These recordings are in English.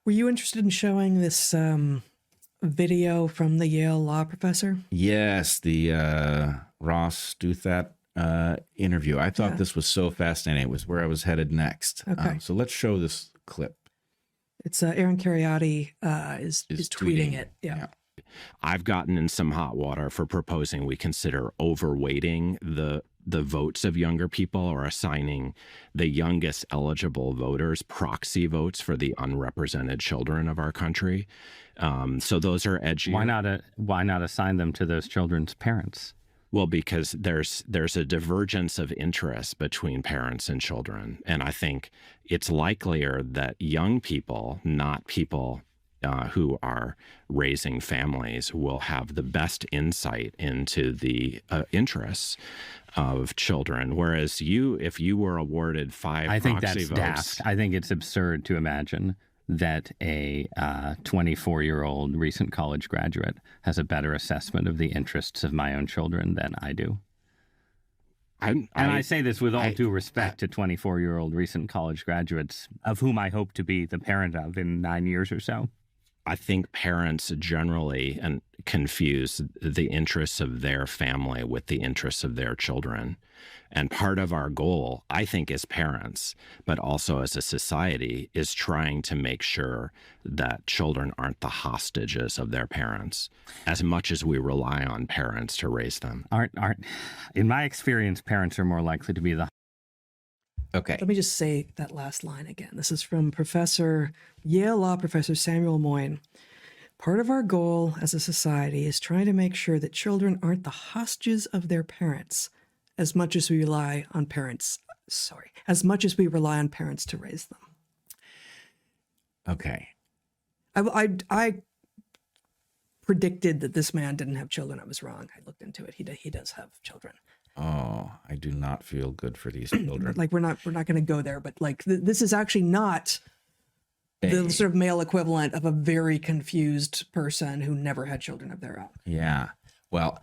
Were you interested in showing this video from the Yale law professor? Yes, the Ross Douthat interview. I thought this was so fascinating. It was where I was headed next. Okay. So let's show this clip. It's Aaron Cariotti is tweeting it. Yeah. I've gotten in some hot water for proposing we consider overweighting the votes of younger people or assigning the youngest eligible voters proxy votes for the unrepresented children of our country. So those are edgy. Why not assign them to those children's parents? Well, because there's a divergence of interest between parents and children. And I think it's likelier that young people, not people who are raising families, will have the best insight into the interests of children. Whereas if you were awarded 5 I think proxy that's votes, daft. I think it's absurd to imagine that a 24-year-old recent college graduate has a better assessment of the interests of my own children than I do. I say this with all due respect to 24-year-old recent college graduates, of whom I hope to be the parent of in 9 years or so. I think parents generally confuse the interests of their family with the interests of their children. And part of our goal, I think, as parents, but also as a society, is trying to make sure that children aren't the hostages of their parents, as much as we rely on parents to raise them. In my experience, parents are more likely to be the. Okay. Let me just say that last line again. This is from Yale law professor Samuel Moyn. Part of our goal as a society is trying to make sure that children aren't the hostages of their parents, as much as we rely on parents to raise them. Okay. I predicted that this man didn't have children. I was wrong. I looked into it. He does have children. Oh, I do not feel good for these children. Like we're not going to go there, but like this is actually not the sort of male equivalent of a very confused person who never had children of their own. Yeah. Well,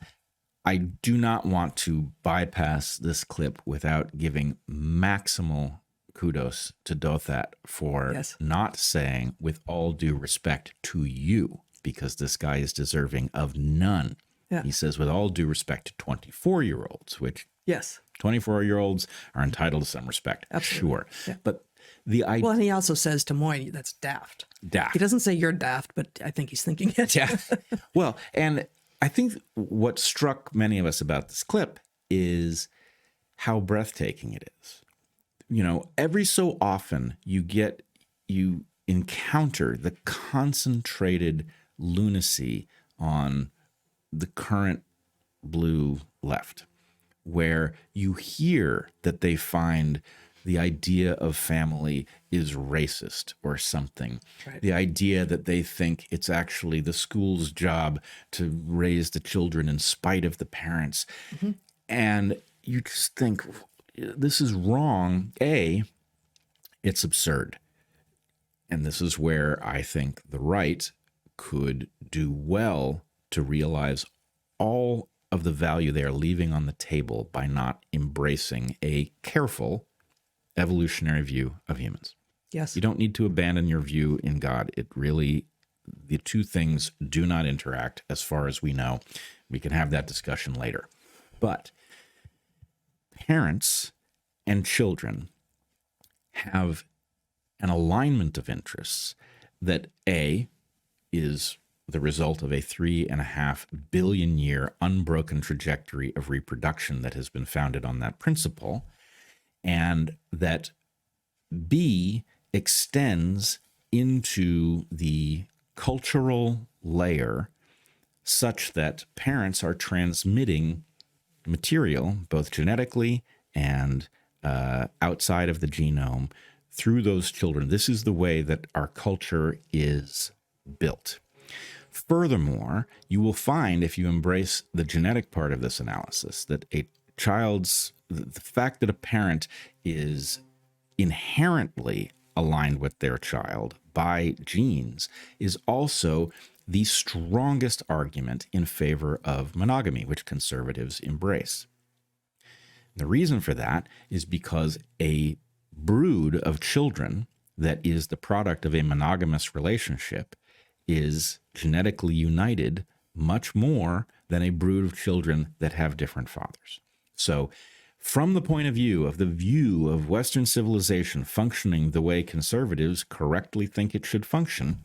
I do not want to bypass this clip without giving maximal kudos to Douthat for not saying, with all due respect to you, because this guy is deserving of none. Yeah. He says, with all due respect to 24-year-olds, which 24-year-olds are entitled to some respect. Absolutely. Sure. Yeah. But the idea. Well, and he also says to Moyn, that's daft. Daft. He doesn't say you're daft, but I think he's thinking it. Yeah. Well, and I think what struck many of us about this clip is how breathtaking it is. You know, every so often you encounter the concentrated lunacy on the current blue left, where you hear that they find the idea of family is racist or something. Right. The idea that they think it's actually the school's job to raise the children in spite of the parents. Mm-hmm. And you just think, this is wrong. It's absurd. And this is where I think the right could do well to realize all of the value they are leaving on the table by not embracing a careful evolutionary view of humans. Yes. You don't need to abandon your view in God. The two things do not interact as far as we know. We can have that discussion later. But parents and children have an alignment of interests that is the result of a 3.5 billion year unbroken trajectory of reproduction that has been founded on that principle, and that B extends into the cultural layer such that parents are transmitting material, both genetically and outside of the genome, through those children. This is the way that our culture is built. Furthermore, you will find, if you embrace the genetic part of this analysis, that the fact that a parent is inherently aligned with their child by genes is also the strongest argument in favor of monogamy, which conservatives embrace. The reason for that is because a brood of children that is the product of a monogamous relationship is genetically united much more than a brood of children that have different fathers. So from the point of view of Western civilization functioning the way conservatives correctly think it should function,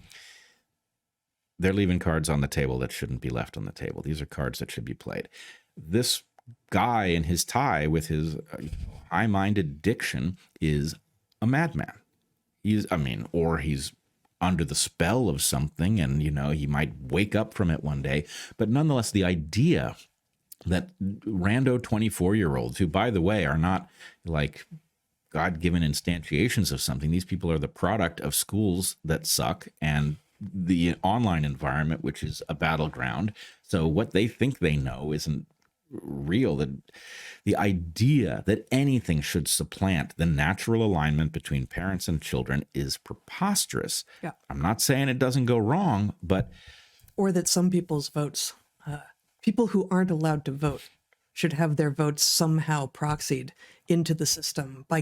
they're leaving cards on the table that shouldn't be left on the table. These are cards that should be played. This guy in his tie with his high-minded diction is a madman. He's under the spell of something, and he might wake up from it one day. But nonetheless, the idea that rando 24-year-olds, who, by the way, are not like God-given instantiations of something. These people are the product of schools that suck and the online environment, which is a battleground. So what they think they know isn't real. The idea that anything should supplant the natural alignment between parents and children is preposterous. Yeah. I'm not saying it doesn't go wrong, but... Or that some people's votes, people who aren't allowed to vote, should have their votes somehow proxied into the system by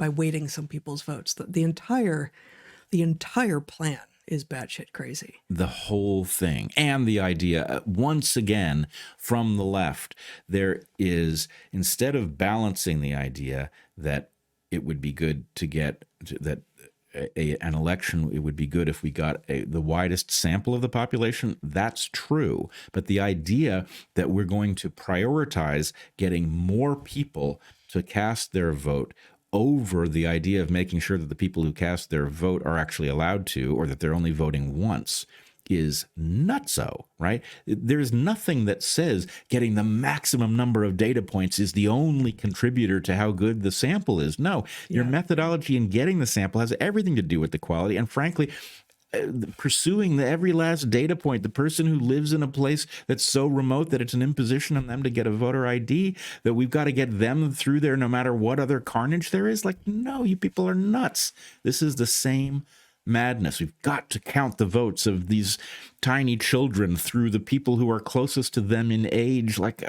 weighting some people's votes. The entire plan is batshit crazy. The whole thing. And the idea, once again, from the left, there is, instead of balancing the idea that it would be good to get an election, it would be good if we got the widest sample of the population. That's true. But the idea that we're going to prioritize getting more people to cast their vote over the idea of making sure that the people who cast their vote are actually allowed to, or that they're only voting once, is nutso, right? There's nothing that says getting the maximum number of data points is the only contributor to how good the sample is. No, your methodology in getting the sample has everything to do with the quality. And frankly, pursuing every last data point, the person who lives in a place that's so remote that it's an imposition on them to get a voter ID, that we've got to get them through there no matter what other carnage there is. Like, no, you people are nuts. This is the same madness. We've got to count the votes of these tiny children through the people who are closest to them in age. Like,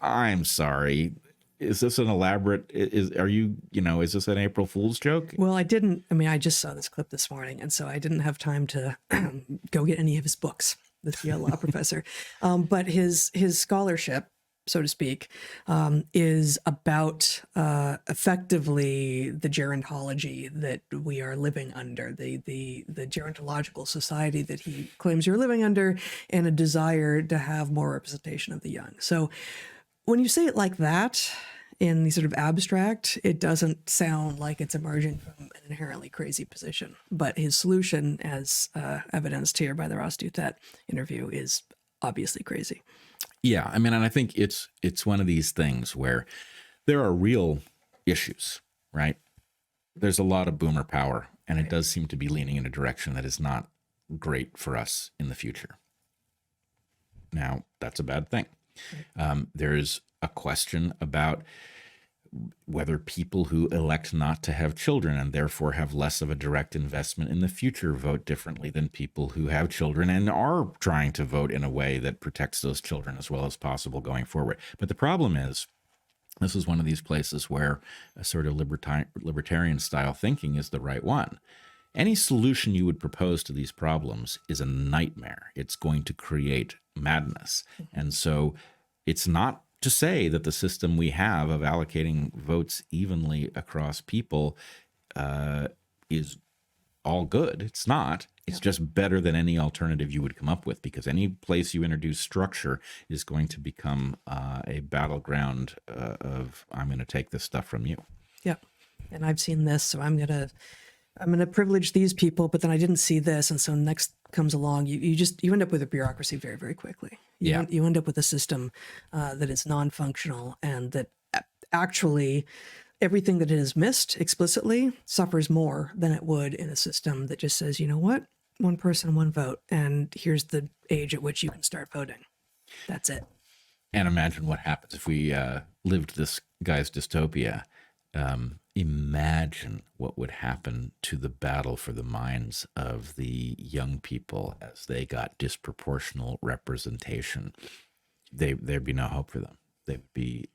I'm sorry. Is this an elaborate, is this an April Fool's joke? Well, I just saw this clip this morning, and so I didn't have time to go get any of his books, this Yale law professor. But his scholarship, so to speak, is about effectively the gerontology that we are living under, the gerontological society that he claims you're living under, and a desire to have more representation of the young. So when you say it like that, in the sort of abstract, it doesn't sound like it's emerging from an inherently crazy position. But his solution, as evidenced here by the Ross Douthat interview, is obviously crazy. Yeah, and I think it's one of these things where there are real issues, right? There's a lot of boomer power, and it does seem to be leaning in a direction that is not great for us in the future. Now, that's a bad thing. There's a question about whether people who elect not to have children and therefore have less of a direct investment in the future vote differently than people who have children and are trying to vote in a way that protects those children as well as possible going forward. But the problem is, this is one of these places where a sort of libertarian style thinking is the right one. Any solution you would propose to these problems is a nightmare. It's going to create madness. And so it's not to say that the system we have of allocating votes evenly across people is all good. It's not. It's just better than any alternative you would come up with, because any place you introduce structure is going to become a battleground of, I'm going to take this stuff from you. Yeah. And I've seen this, so I'm going to privilege these people, but then I didn't see this. And so next comes along, you end up with a bureaucracy very, very quickly. You end up with a system that is non-functional, and that actually everything that it has missed explicitly suffers more than it would in a system that just says, you know what, one person, one vote, and here's the age at which you can start voting. That's it. And imagine what happens if we lived this guy's dystopia. Imagine what would happen to the battle for the minds of the young people as they got disproportional representation. There'd be no hope for them. They'd be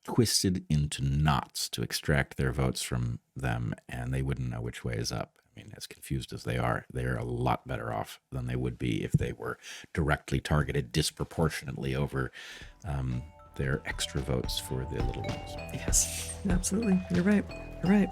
twisted into knots to extract their votes from them, and they wouldn't know which way is up. I mean, as confused as they're a lot better off than they would be if they were directly targeted disproportionately over their extra votes for the little ones. Yes, absolutely. You're right. You're right.